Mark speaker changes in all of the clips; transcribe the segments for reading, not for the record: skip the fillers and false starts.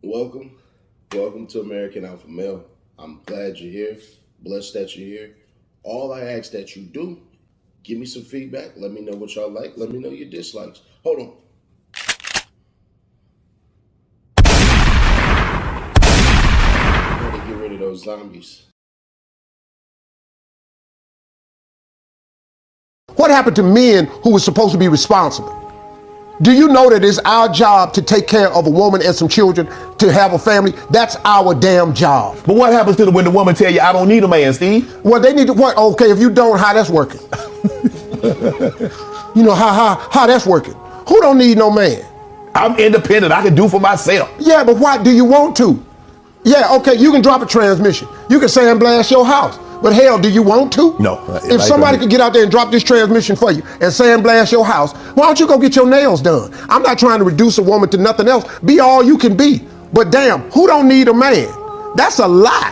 Speaker 1: Welcome. Welcome to American Alpha Male. I'm glad you're here. Blessed that you're here. All I ask that you do, give me some feedback. Let me know what y'all like. Let me know your dislikes. Hold on. Gotta get rid of those zombies.
Speaker 2: What happened to men who were supposed to be responsible? Do you know that it's our job to take care of a woman and some children, to have a family? That's our damn job.
Speaker 3: But what happens to when the woman tell you, I don't need a man, Steve?
Speaker 2: Well, they need to work. Okay, if you don't, how that's working? You know, how that's working? Who don't need no man?
Speaker 3: I'm independent. I can do for myself.
Speaker 2: Yeah, but why do you want to? Yeah, okay, you can drop a transmission. You can sandblast your house. But hell, do you want to?
Speaker 3: No.
Speaker 2: If somebody could get out there and drop this transmission for you and sandblast your house, why don't you go get your nails done? I'm not trying to reduce a woman to nothing else. Be all you can be. But damn, who don't need a man? That's a lie.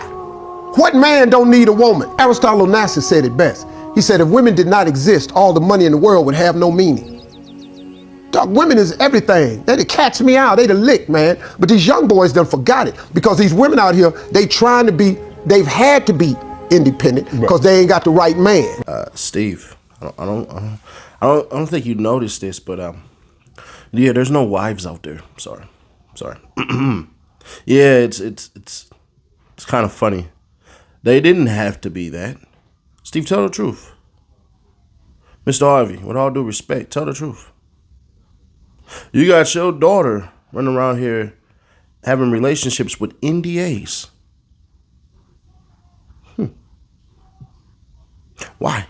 Speaker 2: What man don't need a woman? Aristotle Onassis said it best. He said, if women did not exist, all the money in the world would have no meaning. Dog, women is everything. They'd catch me out. They'd lick, man. But these young boys done forgot it, because these women out here, they've had to be independent because they ain't got the right man.
Speaker 1: Steve, I don't think you noticed this, but yeah, there's no wives out there. Sorry. Yeah, it's kind of funny. They didn't have to be that. Steve, tell the truth. Mr. Harvey, with all due respect, tell the truth. You got your daughter running around here having relationships with NDAs. Why?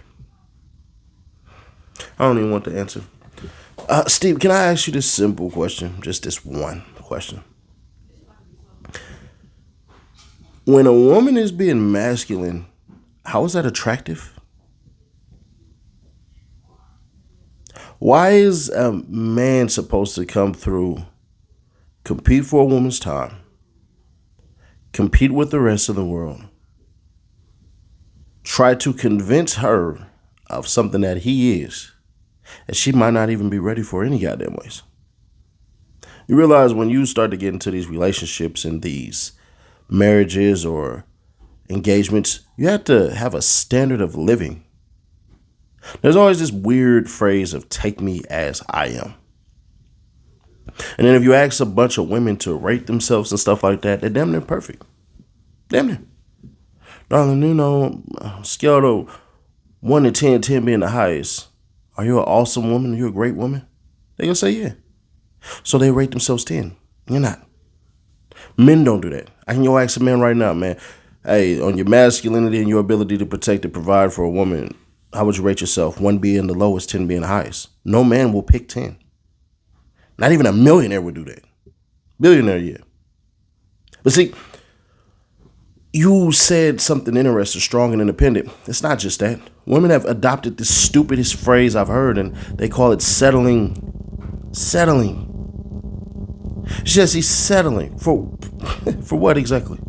Speaker 1: I don't even want the answer. Steve, can I ask you this simple question? Just this one question. When a woman is being masculine, how is that attractive? Why is a man supposed to come through, compete for a woman's time, compete with the rest of the world, try to convince her of something that he is, and she might not even be ready for any goddamn ways? You realize when you start to get into these relationships and these marriages or engagements, you have to have a standard of living. There's always this weird phrase of take me as I am. And then if you ask a bunch of women to rate themselves and stuff like that, they're damn near perfect. Damn near. Darling, you know, scale of 1 to 10, 10 being the highest. Are you an awesome woman? Are you a great woman? They're going to say yeah. So they rate themselves 10. You're not. Men don't do that. I can go ask a man right now, man. Hey, on your masculinity and your ability to protect and provide for a woman, how would you rate yourself? 1 being the lowest, 10 being the highest. No man will pick 10. Not even a millionaire would do that. Billionaire, yeah. But see, you said something interesting, strong and independent. It's not just that. Women have adopted the stupidest phrase I've heard, and they call it settling. Settling. She says he's settling. For what exactly?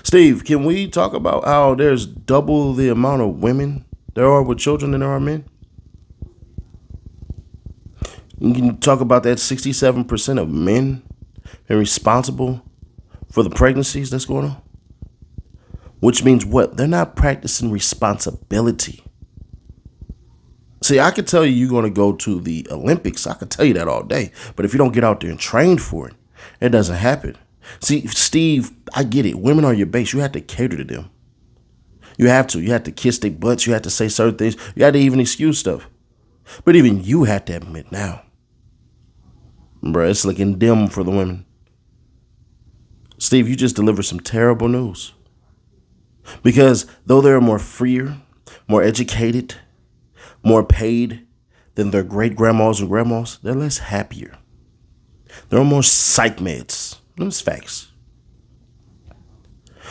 Speaker 1: Steve, can we talk about how there's double the amount of women there are with children than there are men? You can talk about that 67% of men being responsible for the pregnancies that's going on. Which means what? They're not practicing responsibility. See, I could tell you're going to go to the Olympics. I could tell you that all day. But if you don't get out there and train for it, it doesn't happen. See, Steve, I get it. Women are your base. You have to cater to them. You have to. You have to kiss their butts. You have to say certain things. You have to even excuse stuff. But even you have to admit now, bruh, it's looking dim for the women. Steve, you just delivered some terrible news. Because though they're more freer, more educated, more paid than their great grandmas and grandmas, they're less happier. They're on more psych meds. Those facts.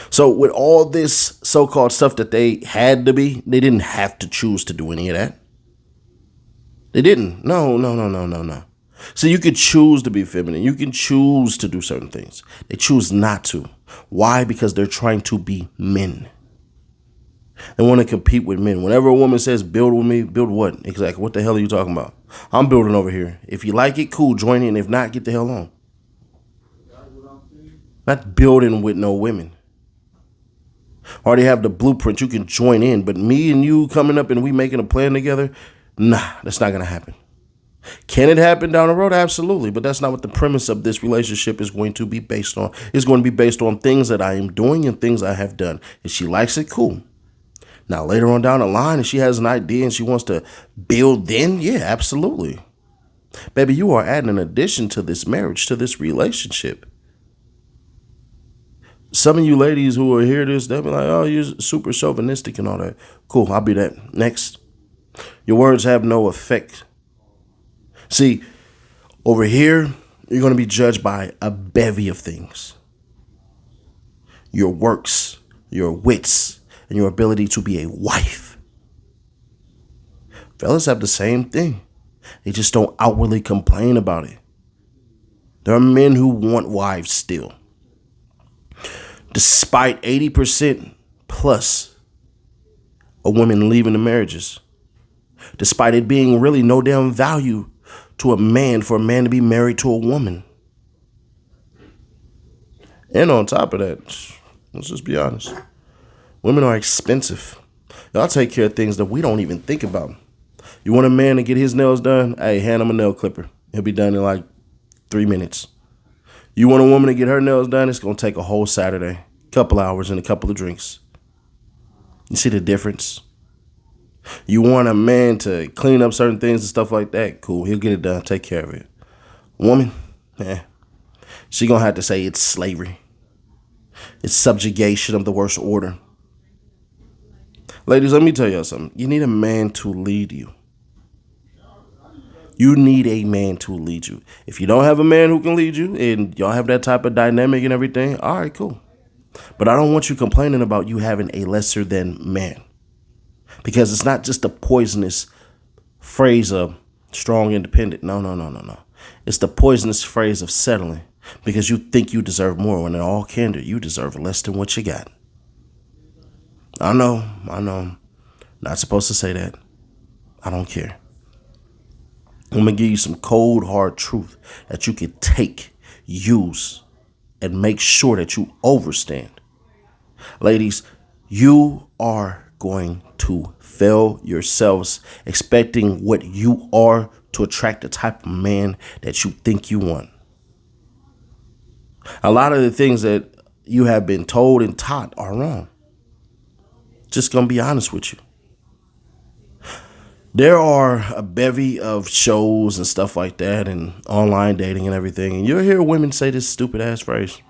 Speaker 1: So with all this so-called stuff that they had to be, they didn't have to choose to do any of that. They didn't. No. So you could choose to be feminine. You can choose to do certain things. They choose not to. Why? Because they're trying to be men. They want to compete with men. Whenever a woman says, build with me, build what? Exactly. What the hell are you talking about? I'm building over here. If you like it, cool, join in. If not, get the hell on. not building with no women. Already have the blueprint. You can join in, but me and you coming up and we making a plan together, nah, that's not going to happen. Can it happen down the road? Absolutely. But that's not what the premise of this relationship is going to be based on. It's going to be based on things that I am doing and things I have done. If she likes it, cool. Now, later on down the line, if she has an idea and she wants to build, then yeah, absolutely. Baby, you are adding an addition to this marriage, to this relationship. Some of you ladies who will hear this, they'll be like, oh, you're super chauvinistic and all that. Cool, I'll be that. Next. Your words have no effect. See, over here, you're going to be judged by a bevy of things. Your works, your wits, and your ability to be a wife. Fellas have the same thing. They just don't outwardly complain about it. There are men who want wives still. Despite 80% plus of women leaving the marriages. Despite it being really no damn value to a man for a man to be married to a woman. And on top of that, let's just be honest. Women are expensive. Y'all take care of things that we don't even think about. You want a man to get his nails done? Hey, hand him a nail clipper. He'll be done in like 3 minutes. You want a woman to get her nails done? It's going to take a whole Saturday, couple hours, and a couple of drinks. You see the difference? You want a man to clean up certain things and stuff like that? Cool, he'll get it done, take care of it. Woman, she going to have to say it's slavery. It's subjugation of the worst order. Ladies, let me tell y'all something. You need a man to lead you. You need a man to lead you. If you don't have a man who can lead you and y'all have that type of dynamic and everything, all right, cool. But I don't want you complaining about you having a lesser than man. Because it's not just a poisonous phrase of strong, independent. No. It's the poisonous phrase of settling. Because you think you deserve more when in all candor, you deserve less than what you got. I know. Not supposed to say that. I don't care. I'm going to give you some cold, hard truth that you can take, use, and make sure that you understand. Ladies, you are going to fail yourselves expecting what you are to attract the type of man that you think you want. A lot of the things that you have been told and taught are wrong. Just going to be honest with you. There are a bevy of shows and stuff like that and online dating and everything. And you'll hear women say this stupid ass phrase.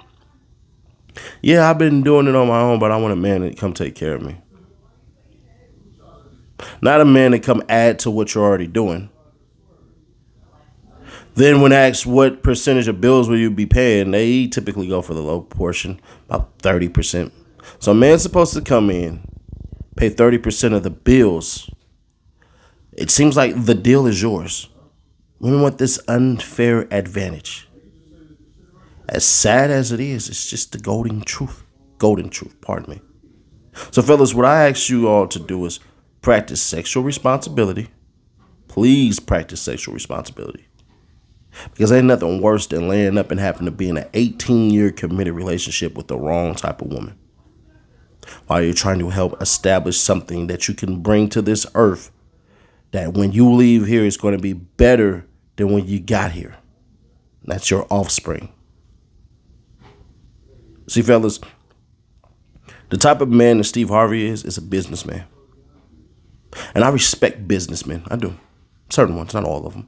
Speaker 1: Yeah, I've been doing it on my own, but I want a man to come take care of me. Not a man to come add to what you're already doing. Then when asked what percentage of bills will you be paying, they typically go for the low portion, about 30%. So a man's supposed to come in, pay 30% of the bills. It seems like the deal is yours. Women want this unfair advantage. As sad as it is, it's just the golden truth. Golden truth, pardon me. So fellas, what I ask you all to do is practice sexual responsibility. Please practice sexual responsibility. Because ain't nothing worse than laying up and having to be in an 18-year committed relationship with the wrong type of woman. While you're trying to help establish something that you can bring to this earth that when you leave here, it's going to be better than when you got here. That's your offspring. See, fellas, the type of man that Steve Harvey is a businessman. And I respect businessmen. I do. Certain ones, not all of them.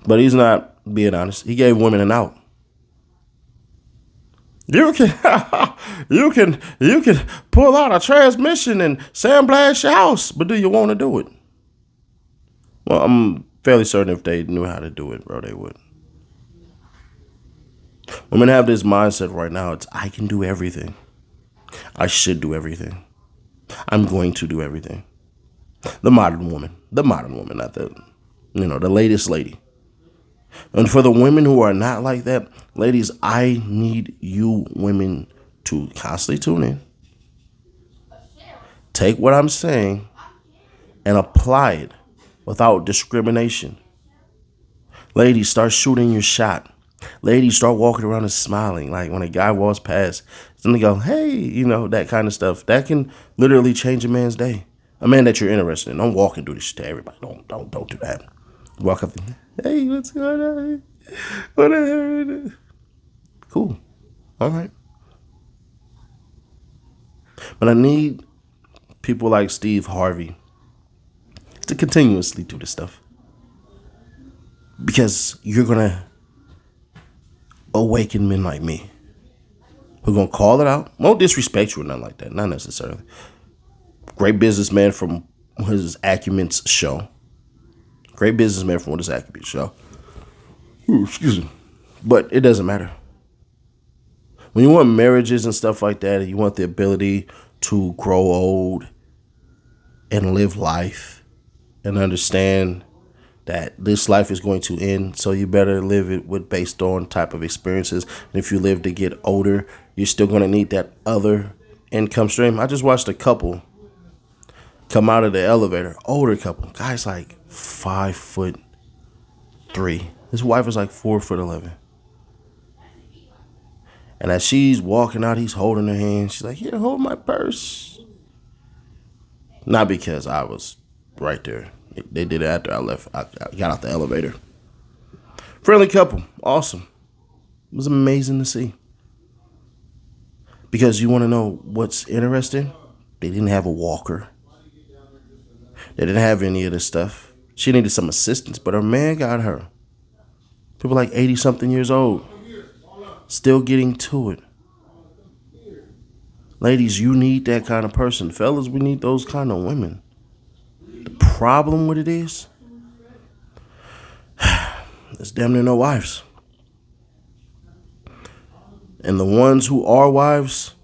Speaker 1: But he's not being honest. He gave women an out. You can pull out a transmission and sandblast your house, but do you want to do it? Well, I'm fairly certain if they knew how to do it, bro, they would. Women have this mindset right now. It's I can do everything. I should do everything. I'm going to do everything. The modern woman, not the latest lady. And for the women who are not like that, ladies, I need you women to constantly tune in. Take what I'm saying and apply it without discrimination. Ladies, start shooting your shot. Ladies, start walking around and smiling. Like when a guy walks past, then they go, hey, that kind of stuff. That can literally change a man's day. A man that you're interested in. Don't walk and do this shit to everybody. Don't do that. Walk up and, hey, what's going on? What Cool. All right. But I need people like Steve Harvey to continuously do this stuff. Because you're going to awaken men like me who are going to call it out. Won't disrespect you or nothing like that. Not necessarily. Great businessman from his Acumen's show. Great businessman from his Acumen's show. Ooh, excuse me. But it doesn't matter. When you want marriages and stuff like that, and you want the ability to grow old and live life and understand that this life is going to end, so you better live it with based on type of experiences. And if you live to get older, you're still going to need that other income stream. I just watched a couple come out of the elevator, older couple, guy's like 5'3". His wife is like 4'11". And as she's walking out, he's holding her hand. She's like, here, hold my purse. Not because I was right there. They did it after I left. I got out the elevator. Friendly couple. Awesome. It was amazing to see. Because you want to know what's interesting? They didn't have a walker. They didn't have any of this stuff. She needed some assistance, but her man got her. People like 80-something years old. Still getting to it. Ladies, you need that kind of person. Fellas, we need those kind of women. The problem with it is, there's damn near no wives. And the ones who are wives,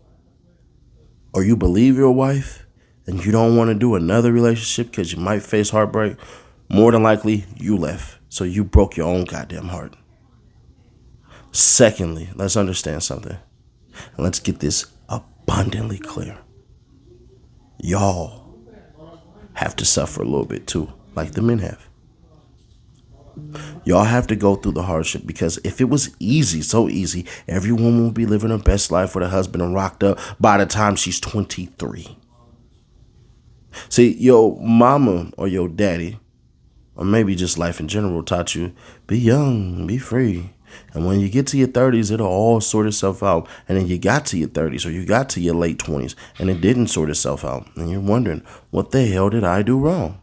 Speaker 1: or you believe you're a wife, and you don't want to do another relationship because you might face heartbreak, more than likely, you left. So you broke your own goddamn heart. Secondly, let's understand something. And let's get this abundantly clear. Y'all have to suffer a little bit too, like the men have. Y'all have to go through the hardship, because if it was easy, so easy, every woman would be living her best life with her husband and rocked up by the time she's 23. See, your mama or your daddy, or maybe just life in general, taught you, be young, be free. And when you get to your 30s, it'll all sort itself out. And then you got to your 30s or you got to your late 20s and it didn't sort itself out. And you're wondering, what the hell did I do wrong?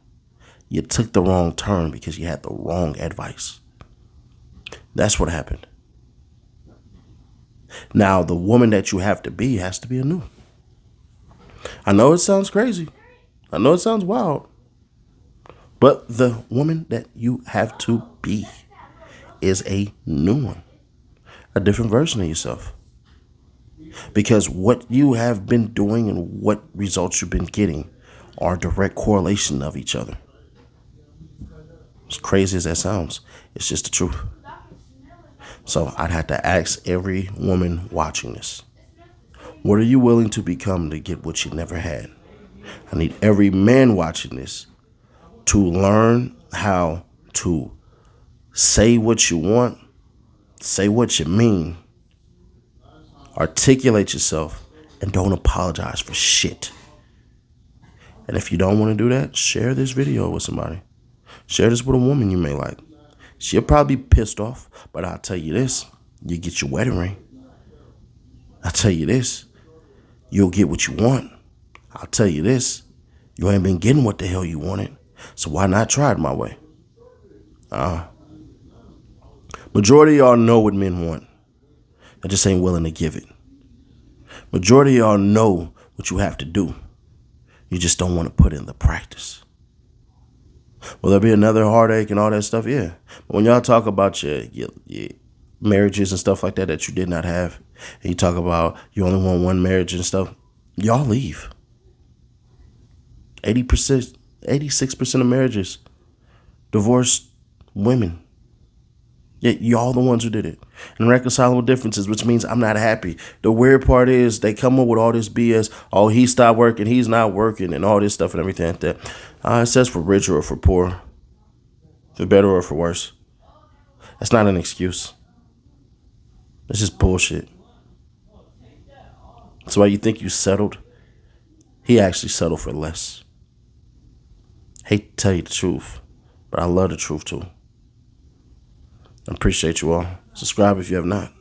Speaker 1: You took the wrong turn because you had the wrong advice. That's what happened. Now, the woman that you have to be has to be a new. I know it sounds crazy. I know it sounds wild. But the woman that you have to be is a new one, a different version of yourself. Because what you have been doing and what results you've been getting are a direct correlation of each other. As crazy as that sounds, it's just the truth. So I'd have to ask every woman watching this, what are you willing to become to get what you never had? I need every man watching this to learn how to say what you want, say what you mean, articulate yourself, and don't apologize for shit. And if you don't want to do that, share this video with somebody. Share this with a woman you may like. She'll probably be pissed off, but I'll tell you this, you get your wedding ring. I'll tell you this, you'll get what you want. I'll tell you this, you ain't been getting what the hell you wanted, so why not try it my way? Majority of y'all know what men want. They just ain't willing to give it. Majority of y'all know what you have to do. You just don't want to put in the practice. Will there be another heartache and all that stuff? Yeah. But when y'all talk about your marriages and stuff like that you did not have, and you talk about you only want one marriage and stuff, y'all leave. 80%, 86% of marriages, divorced women. Yet y'all the ones who did it. And irreconcilable differences, which means I'm not happy. The weird part is they come up with all this BS. Oh, he stopped working, he's not working, and all this stuff and everything like that. It says for richer or for poor, for better or for worse. That's not an excuse. It's just bullshit. That's why you think you settled. He actually settled for less. Hate to tell you the truth, but I love the truth too. I appreciate you all. Subscribe if you have not.